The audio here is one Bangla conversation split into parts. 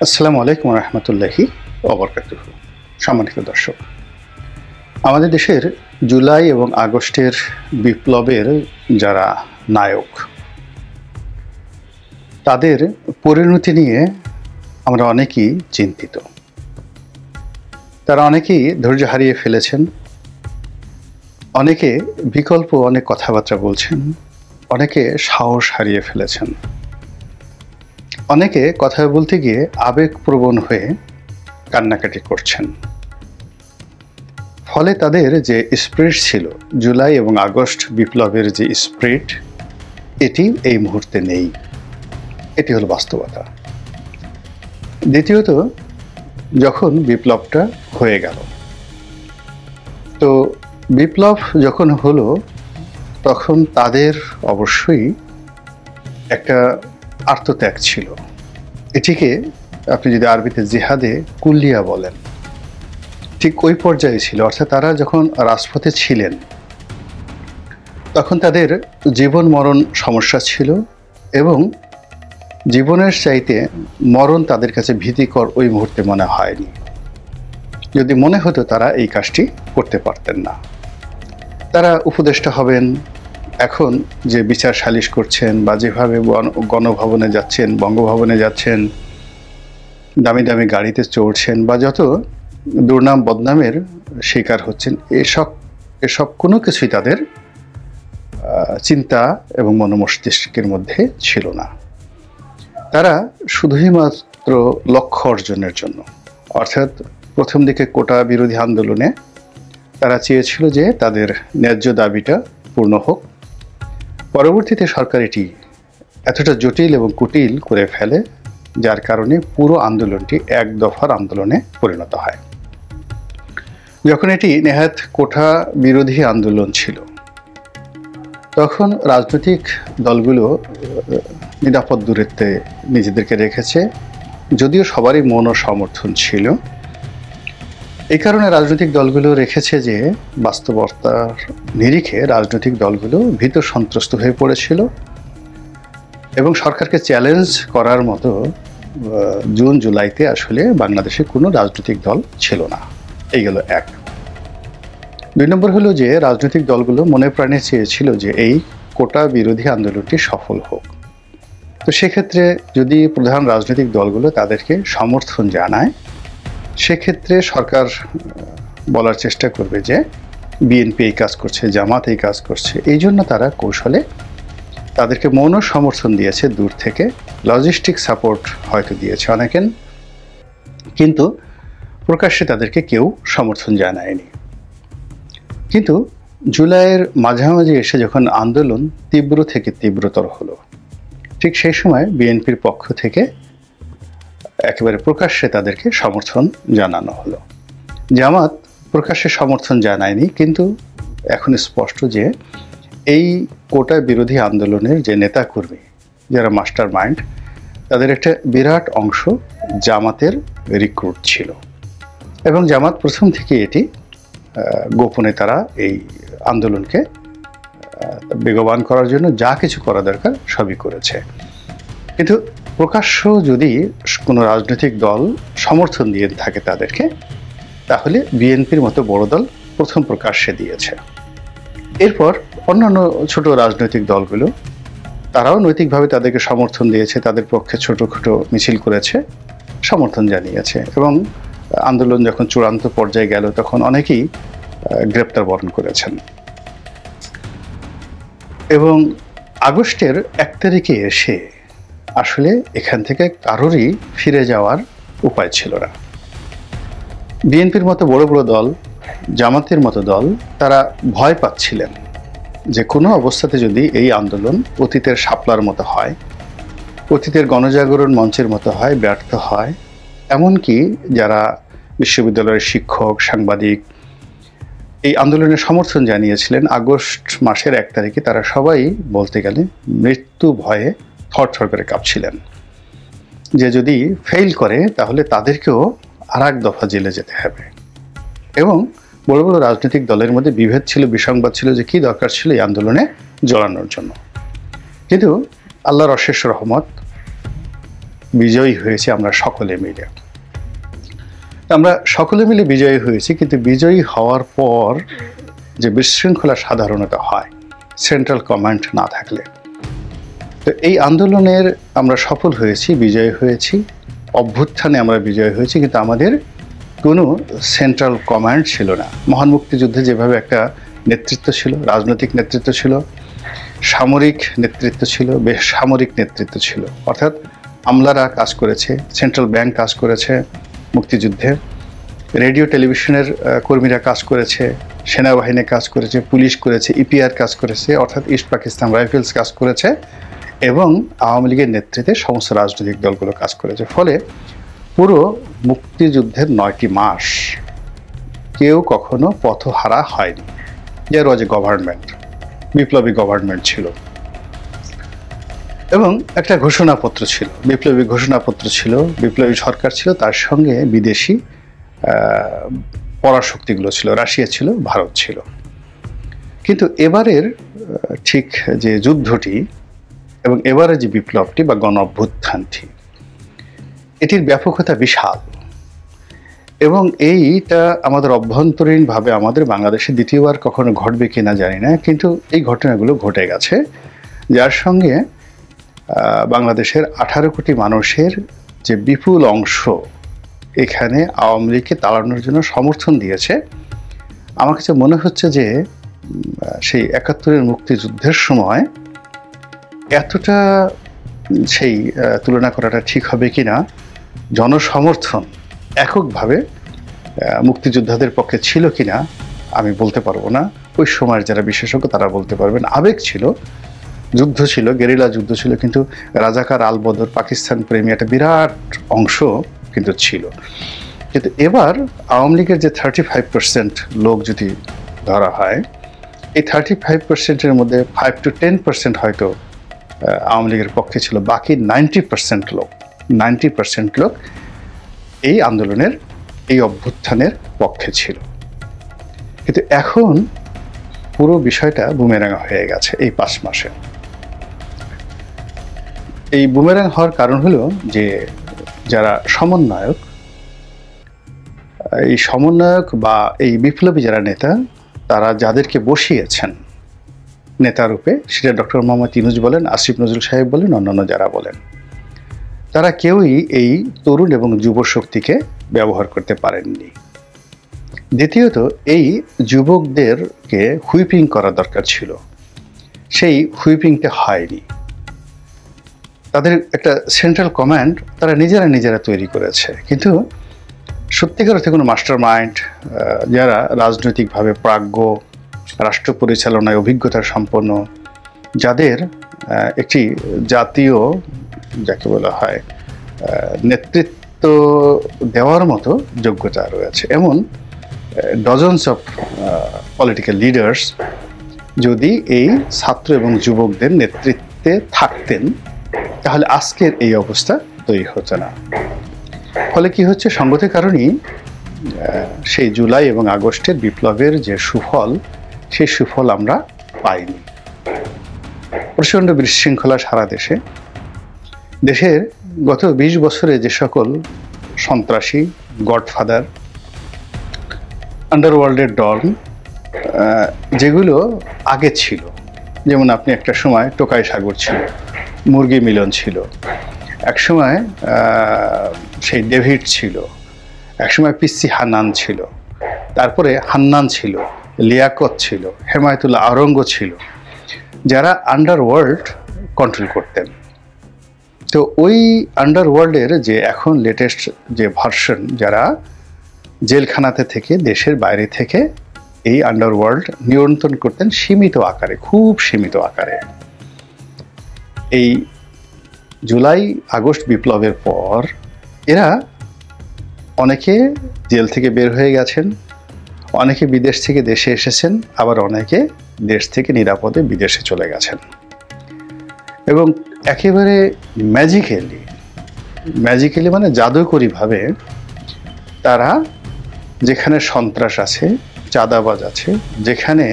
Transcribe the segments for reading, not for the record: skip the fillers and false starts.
আসসালামু আলাইকুম রহমতুল্লাহি ওবরকাতুহু। সম্মানিত দর্শক, আমাদের দেশের জুলাই এবং আগস্টের বিপ্লবের যারা নায়ক, তাদের পরিণতি নিয়ে আমরা অনেকেই চিন্তিত। তারা অনেকেই ধৈর্য হারিয়ে ফেলেছেন, অনেকে বিকল্প অনেক কথাবার্তা বলছেন, অনেকে সাহস হারিয়ে ফেলেছেন, অনেকে কথা বলতে গিয়ে আবেগপ্রবণ হয়ে কান্নাকাটি করছেন। ফলে তাদের যে স্পিরিট ছিল, জুলাই এবং আগস্ট বিপ্লবের যে স্পিরিট, এটি এই মুহূর্তে নেই। এটি হলো বাস্তবতা। দ্বিতীয়ত, যখন বিপ্লবটা হয়ে গেল, তো বিপ্লব যখন হলো তখন তাদের অবশ্যই একটা আত্মত্যাগ ছিল। এটিকে আপনি যদি আরবিতে জিহাদে কুল্লিয়া বলেন, ঠিক ওই পর্যায়ে ছিল। অর্থাৎ তারা যখন রাজপথে ছিলেন তখন তাদের জীবন মরণ সমস্যা ছিল, এবং জীবনের চাইতে মরণ তাদের কাছে ভীতিকর ওই মুহূর্তে মনে হয়নি। যদি মনে হতো তারা এই কাজটি করতে পারতেন না। তারা উপদেষ্টা হবেন, এখন যে বিচার সালিশ করছেন বা যেভাবে গণভবনে যাচ্ছেন, বঙ্গভবনে যাচ্ছেন, দামি দামি গাড়িতে চড়ছেন বা যত দুর্নাম বদনামের শিকার হচ্ছেন, এসব কোনো কিছুই তাদের চিন্তা এবং মনোমস্তিষ্কের মধ্যে ছিল না। তারা শুধুই মাত্র লক্ষ্য অর্জনের জন্য, অর্থাৎ প্রথম দিকে কোটা বিরোধী আন্দোলনে তারা চেয়েছিল যে তাদের ন্যায্য দাবিটা পূর্ণ হোক। পরবর্তীতে সরকার এটি এতটা জটিল এবং কুটিল করে ফেলে, যার কারণে পুরো আন্দোলনটি এক দফার আন্দোলনে পরিণত হয়। যখন এটি নেহাত কোটা বিরোধী আন্দোলন ছিল, তখন রাজনৈতিক দলগুলো নিরাপদ দূরত্বে নিজেদেরকে রেখেছে, যদিও সবারই মন ও সমর্থন ছিল। এই কারণে রাজনৈতিক দলগুলো রেখেছে যে বাস্তবতার নিরিখে রাজনৈতিক দলগুলো ভীত সন্ত্রস্ত হয়ে পড়েছিল, এবং সরকারকে চ্যালেঞ্জ করার মতো জুন জুলাইতে আসলে বাংলাদেশে কোনো রাজনৈতিক দল ছিল না। এই গেল এক। দুই নম্বর হলো যে রাজনৈতিক দলগুলো মনে প্রাণে চেয়েছিল যে এই কোটা বিরোধী আন্দোলনটি সফল হোক। তো সেক্ষেত্রে যদি প্রধান রাজনৈতিক দলগুলো তাদেরকে সমর্থন জানায়, সেক্ষেত্রে সরকার বলার চেষ্টা করবে যে বিএনপি এই কাজ করছে, জামাত এই কাজ করছে। এই জন্য তারা কৌশলে তাদেরকে মৌন সমর্থন দিয়েছে, দূর থেকে লজিস্টিক সাপোর্ট হয়তো দিয়েছে অনেকে, কিন্তু প্রকাশ্যে তাদেরকে কেউ সমর্থন জানায়নি। কিন্তু জুলাইয়ের মাঝামাঝি এসে যখন আন্দোলন তীব্র থেকে তীব্রতর হলো, ঠিক সেই সময় বিএনপির পক্ষ থেকে একেবারে প্রকাশ্যে তাদেরকে সমর্থন জানানো হলো। জামাত প্রকাশ্যে সমর্থন জানায়নি, কিন্তু এখন স্পষ্ট যে এই কোটা বিরোধী আন্দোলনের যে নেতাকর্মী, যারা মাস্টার মাইন্ড, তাদের একটা বিরাট অংশ জামাতের রিক্রুট ছিল, এবং জামাত প্রথম থেকে এটি গোপনে তারা এই আন্দোলনকে বেগবান করার জন্য যা কিছু করা দরকার সবই করেছে। কিন্তু প্রকাশ্য যদি কোনো রাজনৈতিক দল সমর্থন দিয়ে থাকে তাদেরকে, তাহলে বিএনপির মতো বড় দল প্রথম প্রকাশ্যে দিয়েছে। এরপর অন্যান্য ছোট রাজনৈতিক দলগুলো তারাও নৈতিকভাবে তাদেরকে সমর্থন দিয়েছে, তাদের পক্ষে ছোটখাটো মিছিল করেছে, সমর্থন জানিয়েছে, এবং আন্দোলন যখন চূড়ান্ত পর্যায়ে গেল তখন অনেকেই গ্রেপ্তার বরণ করেছেন। এবং আগস্টের 1 তারিখে এসে আসলে এখান থেকে কারোরই ফিরে যাওয়ার উপায় ছিল না। বিএনপির মতো বড় বড় দল, জামাতের মতো দল, তারা ভয় পাচ্ছিলেন যে কোনো অবস্থাতে যদি এই আন্দোলন অতীতের শাপলার মতো হয়, অতীতের গণজাগরণ মঞ্চের মতো হয়, ব্যর্থ হয়, এমনকি যারা বিশ্ববিদ্যালয়ের শিক্ষক, সাংবাদিক এই আন্দোলনের সমর্থন জানিয়েছিলেন, আগস্ট মাসের 1 তারিখে তারা সবাই বলতে গেলে মৃত্যু ভয়ে থরথর করে কাঁপছিলেন যে যদি ফেল করে তাহলে তাদেরকেও আর এক দফা জেলে যেতে হবে। এবং বড় বড় রাজনৈতিক দলের মধ্যে বিভেদ ছিল, বিসংবাদ ছিল যে কী দরকার ছিল এই আন্দোলনে জড়ানোর জন্য। কিন্তু আল্লাহর অশেষ রহমত, বিজয়ী হয়েছি আমরা সকলে মিলে। আমরা সকলে মিলে বিজয়ী হয়েছি, কিন্তু বিজয়ী হওয়ার পর যে বিশৃঙ্খলা সাধারণত হয় সেন্ট্রাল কমান্ড না থাকলে। তো এই আন্দোলনের আমরা সফল হয়েছি, বিজয়ী হয়েছি, অভ্যুত্থানে আমরা বিজয়ী হয়েছি, কিন্তু আমাদের কোনো সেন্ট্রাল কমান্ড ছিল না। মহান মুক্তিযুদ্ধে যেভাবে একটা নেতৃত্ব ছিল, রাজনৈতিক নেতৃত্ব ছিল, সামরিক নেতৃত্ব ছিল, বেসামরিক নেতৃত্ব ছিল, অর্থাৎ আমলারা কাজ করেছে, সেন্ট্রাল ব্যাংক কাজ করেছে মুক্তিযুদ্ধে, রেডিও টেলিভিশনের কর্মীরা কাজ করেছে, সেনাবাহিনী কাজ করেছে, পুলিশ করেছে, ইপিআর কাজ করেছে, অর্থাৎ ইস্ট পাকিস্তান রাইফেলস কাজ করেছে, এবং আওয়ামী লীগের নেতৃত্বে সমস্ত রাজনৈতিক দলগুলো কাজ করেছে। ফলে পুরো মুক্তিযুদ্ধের 9টি মাস কেউ কখনো পথহারা হয়নি। দেয়ার ওয়াজ এ গভর্নমেন্ট, বিপ্লবী গভর্নমেন্ট ছিল, এবং একটা ঘোষণাপত্র ছিল, বিপ্লবী ঘোষণাপত্র ছিল, বিপ্লবী সরকার ছিল, তার সঙ্গে বিদেশি পরাশক্তিগুলো ছিল, রাশিয়া ছিল, ভারত ছিল। কিন্তু এবারের ঠিক যে যুদ্ধটি এবং এবারের যে বিপ্লবটি বা গণ অভ্যুত্থানটি, এটির ব্যাপকতা বিশাল, এবং এইটা আমাদের অভ্যন্তরীণভাবে আমাদের বাংলাদেশে দ্বিতীয়বার কখনো ঘটবে কিনা জানি না, কিন্তু এই ঘটনাগুলো ঘটে গেছে, যার সঙ্গে বাংলাদেশের 18 কোটি মানুষের যে বিপুল অংশ এখানে আওয়ামী লীগকে তাড়ানোর জন্য সমর্থন দিয়েছে। আমার কাছে মনে হচ্ছে যে সেই 71-এর মুক্তিযুদ্ধের সময় এতটা সেই তুলনা করাটা ঠিক হবে কিনা, জনসমর্থন এককভাবে মুক্তিযোদ্ধাদের পক্ষে ছিল কিনা আমি বলতে পারবো না। ওই সময়ের যারা বিশেষজ্ঞ তারা বলতে পারবেন। আবেগ ছিল, যুদ্ধ ছিল, গেরিলা যুদ্ধ ছিল, কিন্তু রাজাকার আলবদর পাকিস্তান প্রেমী একটা বিরাট অংশ কিন্তু ছিল। কিন্তু এবার আওয়ামী লীগের যে 35% লোক যদি ধরা হয়, এই 35%-এর মধ্যে 5 to 10% হয়তো আওয়ামী লীগের পক্ষে ছিল, বাকি 90% লোক এই আন্দোলনের, এই অভ্যুত্থানের পক্ষে ছিল। কিন্তু এখন পুরো বিষয়টা বুমেরাং হয়ে গেছে এই 5 মাসে। এই বুমেরাং হওয়ার কারণ হলো যে যারা সমন্বয়ক, এই সমন্বয়ক বা এই বিপ্লবী যারা নেতা, তারা যাদেরকে বসিয়েছেন নেতারূপে, সেটা ডক্টর মোহাম্মদ ইউনূস বলেন, আসিফ নজরুল সাহেব বলেন, অন্যান্য যারা বলেন, তারা কেউই এই তরুণ এবং যুব শক্তিকে ব্যবহার করতে পারেননি। দ্বিতীয়ত, এই যুবকদেরকে হুইপিং করা দরকার ছিল, সেই হুইপিংটা হয়নি। তাদের একটা সেন্ট্রাল কমান্ড তারা নিজেরা তৈরি করেছে, কিন্তু সত্যিকার অর্থে কোনো মাস্টার মাইন্ড, যারা রাজনৈতিকভাবে প্রাজ্ঞ, রাষ্ট্র পরিচালনায় অভিজ্ঞতার সম্পন্ন, যাদের একটি জাতীয়, যাকে বলা হয়, নেতৃত্ব দেওয়ার মতো যোগ্যতা রয়েছে, এমন ডজনস অফ পলিটিক্যাল লিডার্স যদি এই ছাত্র এবং যুবকদের নেতৃত্বে থাকতেন, তাহলে আজকের এই অবস্থা তৈরি হতো না। ফলে কি হচ্ছে, সঙ্গতের কারণেই সেই জুলাই এবং আগস্টের বিপ্লবের যে সুফল, সেই সুফল আমরা পাইনি। প্রচণ্ড বিশৃঙ্খলা সারা দেশে, দেশের গত 20 বছরে যে সকল সন্ত্রাসী, গডফাদার, আন্ডারওয়ার্ল্ডের ডন যেগুলো আগে ছিল, যেমন আপনি একটা সময় টোকাই সাগর ছিল, মুরগি মিলন ছিল, একসময় সেই ডেভিড ছিল, একসময় পিসি হান্নান ছিল, তারপরে হান্নান ছিল, লিয়াকত ছিল, হেমায়েতুল্লাহ আওরঙ্গ ছিল, যারা আন্ডারওয়ার্ল্ড কন্ট্রোল করতেন। তো ওই আন্ডারওয়ার্ল্ডের যে এখন লেটেস্ট যে ভার্সন, যারা জেলখানাতে থেকে, দেশের বাইরে থেকে এই আন্ডারওয়ার্ল্ড নিয়ন্ত্রণ করতেন সীমিত আকারে, খুব সীমিত আকারে। এই জুলাই আগস্ট বিপ্লবের পর এরা অনেকে জেল থেকে বের হয়ে গেছেন, অনেকে বিদেশ থেকে দেশে এসেছেন, আবার অনেকে দেশ থেকে নিরাপদে বিদেশে চলে গেছেন, এবং একেবারে ম্যাজিক্যালি মানে জাদুকরীভাবে তারা যেখানে সন্ত্রাস আছে, চাঁদাবাজ আছে, যেখানে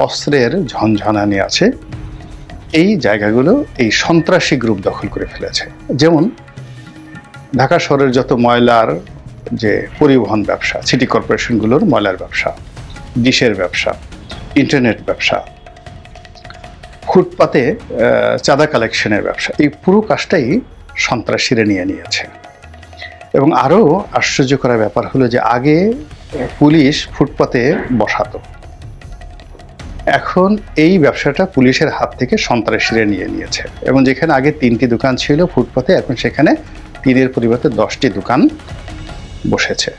অস্ত্রের ঝনঝনানি আছে, এই জায়গাগুলো এই সন্ত্রাসী গ্রুপ দখল করে ফেলেছে। যেমন ঢাকা শহরের যত ময়লার যে পরিবহন ব্যবসা, সিটি কর্পোরেশনগুলোর ময়লার ব্যবসা, ডিশের ব্যবসা, ইন্টারনেট ব্যবসা, ফুটপাতে চাঁদা কালেকশনের ব্যবসা, এই পুরো কাজটাই সন্ত্রাসীরা নিয়ে নিয়েছে। এবং আরও আশ্চর্য করা ব্যাপার হলো যে আগে পুলিশ ফুটপাতে বসাতো, এখন এই ব্যবসাটা পুলিশের হাত থেকে সন্ত্রাসীরা নিয়ে নিয়েছে। এবং যেখানে আগে 3টি দোকান ছিল ফুটপাতে, এখন সেখানে 3-এর পরিবর্তে 10টি দোকান বসেছে।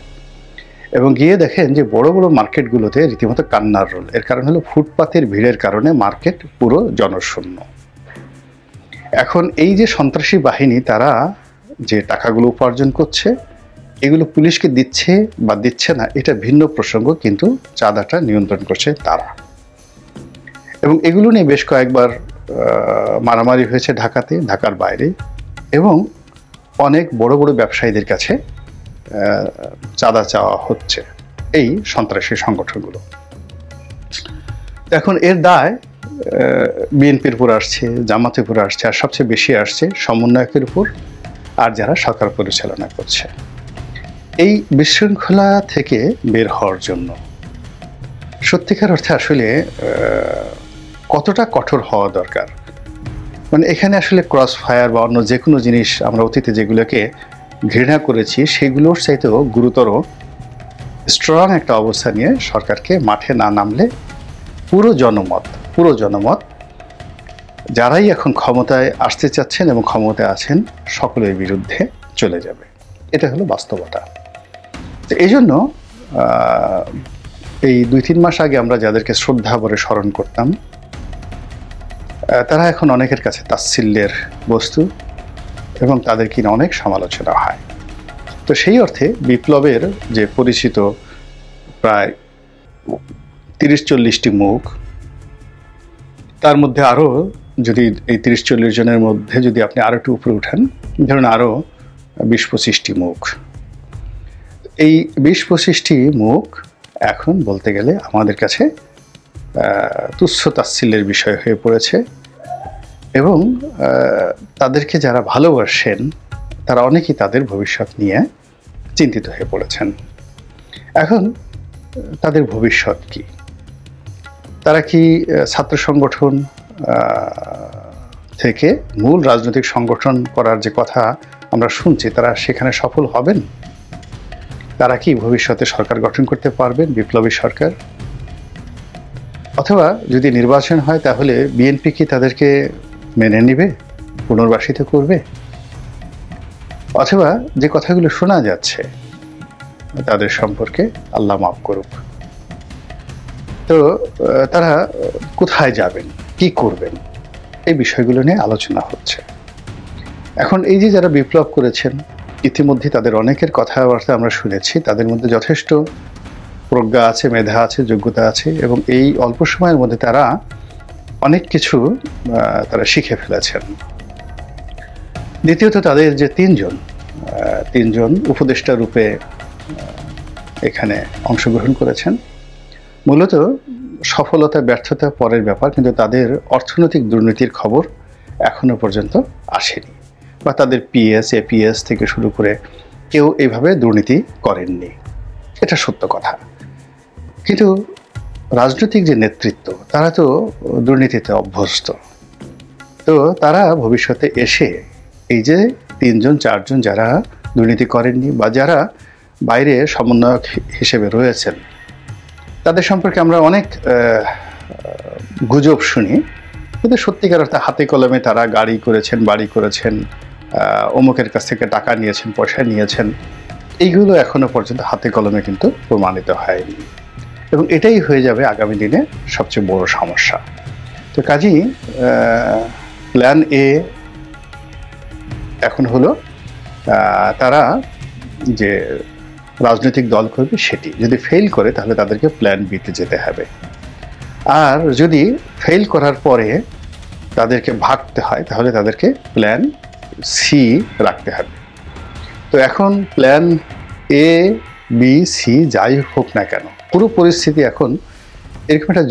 এবং গিয়ে দেখেন যে বড় বড় মার্কেটগুলোতে রীতিমতো কান্নার রোল। এর কারণ হলো ফুটপাতের ভিড়ের কারণে মার্কেট পুরো জনশূন্য। এখন এই যে সন্ত্রাসী বাহিনী তারা যে টাকাগুলো উপার্জন করছে, এগুলো পুলিশকে দিচ্ছে বা দিচ্ছে না এটা ভিন্ন প্রসঙ্গ, কিন্তু চাঁদাটা নিয়ন্ত্রণ করছে তারা। এবং এগুলো নিয়ে বেশ কয়েকবার মারামারি হয়েছে ঢাকাতে, ঢাকার বাইরে, এবং অনেক বড় বড় ব্যবসায়ীদের কাছে চাঁদা চাওয়া হচ্ছে এই সন্ত্রাসী সংগঠনগুলো। এখন এর দায় বিএনপির উপর আসছে, জামাতের উপর আসছে, আর সবচেয়ে বেশি আসছে সমন্বয়কের উপর আর যারা সরকার পরিচালনা করছে। এই বিশৃঙ্খলা থেকে বের হওয়ার জন্য সত্যিকার অর্থে আসলে কতটা কঠোর হওয়া দরকার। মানে এখানে আসলে ক্রস ফায়ার বা অন্য যে কোনো জিনিস আমরা অতীতে যেগুলোকে ঘৃণা করেছি সেগুলোর চাইতেও গুরুতর স্ট্রং একটা অবস্থা নিয়ে সরকারকে মাঠে না নামলে পুরো জনমত যারাই এখন ক্ষমতায় আসতে চাচ্ছেন এবং ক্ষমতায় আছেন সকলের বিরুদ্ধে চলে যাবে। এটা হলো বাস্তবতা। তো এই জন্য এই 2-3 মাস আগে আমরা যাদেরকে শ্রদ্ধা ভরে স্মরণ করতাম, তারা এখন অনেকের কাছে তাচ্ছিল্যের বস্তু এবং তাদের কিনা অনেক সমালোচনা হয়। তো সেই অর্থে বিপ্লবের যে পরিচিত প্রায় 30-40টি মুখ, তার মধ্যে আরও যদি এই 30-40 জনের মধ্যে যদি আপনি আরও একটু উপরে উঠান, ধরুন আরও 20-25টি মুখ, এই 20-25টি মুখ এখন বলতে গেলে আমাদের কাছে তুচ্ছ তাচ্ছিল্যের বিষয় হয়ে পড়েছে। এবং তাদেরকে যারা ভালোবাসেন তারা অনেকেই তাদের ভবিষ্যৎ নিয়ে চিন্তিত হয়ে পড়েছেন। এখন তাদের ভবিষ্যৎ কি? তারা কি ছাত্র সংগঠন থেকে মূল রাজনৈতিক সংগঠন করার যে কথা আমরা শুনছি, তারা সেখানে সফল হবেন? তারা কি ভবিষ্যতে সরকার গঠন করতে পারবেন, বিপ্লবী সরকার? অথবা যদি নির্বাচন হয় তাহলে বিএনপি কি তাদেরকে মেনে নেবে, পুনর্বাসিত করবে? অথবা যে কথাগুলো শোনা যাচ্ছে তাদের সম্পর্কে আল্লাহ মাফ করুক, তো তারা কোথায় যাবেন, কি করবেন, এই বিষয়গুলো নিয়ে আলোচনা হচ্ছে। এখন এই যে যারা বিপ্লব করেছেন, ইতিমধ্যে তাদের অনেকের কথাবার্তা আমরা শুনেছি, তাদের মধ্যে যথেষ্ট প্রজ্ঞা আছে, মেধা আছে, যোগ্যতা আছে, এবং এই অল্প সময়ের মধ্যে তারা অনেক কিছু তারা শিখে ফেলেছেন। দ্বিতীয়ত তাদের যে তিনজন উপদেষ্টা রূপে এখানে অংশগ্রহণ করেছেন, মূলত সফলতা ব্যর্থতা পরের ব্যাপার, কিন্তু তাদের অর্থনৈতিক দুর্নীতির খবর এখনো পর্যন্ত আসেনি, বা তাদের পিএস এপিএস থেকে শুরু করে কেউ এইভাবে দুর্নীতি করেননি, এটা সত্য কথা। কিন্তু রাজনৈতিক যে নেতৃত্ব তারা তো দুর্নীতিতে অভ্যস্ত, তো তারা ভবিষ্যতে এসে এই যে 3-4জন যারা দুর্নীতি করেননি বা যারা বাইরে সমন্বয়ক হিসেবে রয়েছেন, তাদের সম্পর্কে আমরা অনেক গুজব শুনি, কিন্তু সত্যিকার অর্থে হাতে কলমে তারা গাড়ি করেছেন, বাড়ি করেছেন, অমুকের কাছ থেকে টাকা নিয়েছেন, পয়সা নিয়েছেন, এইগুলো এখনো পর্যন্ত হাতে কলমে কিন্তু প্রমাণিত হয়নি। এবং এটাই হয়ে যাবে আগামী দিনে সবচেয়ে বড় সমস্যা। তো কাজেই প্ল্যান এ এখন হলো তারা যে রাজনৈতিক দল করবে সেটি যদি ফেল করে তাহলে তাদেরকে প্ল্যান বিতে যেতে হবে, আর যদি ফেল করার পরে তাদেরকে ভাগতে হয় তাহলে তাদেরকে প্ল্যান সি রাখতে হবে। তো এখন প্ল্যান এ বি সি যাই হোক না কেন, পুরো পরিস্থিতি এখন এরকম একটা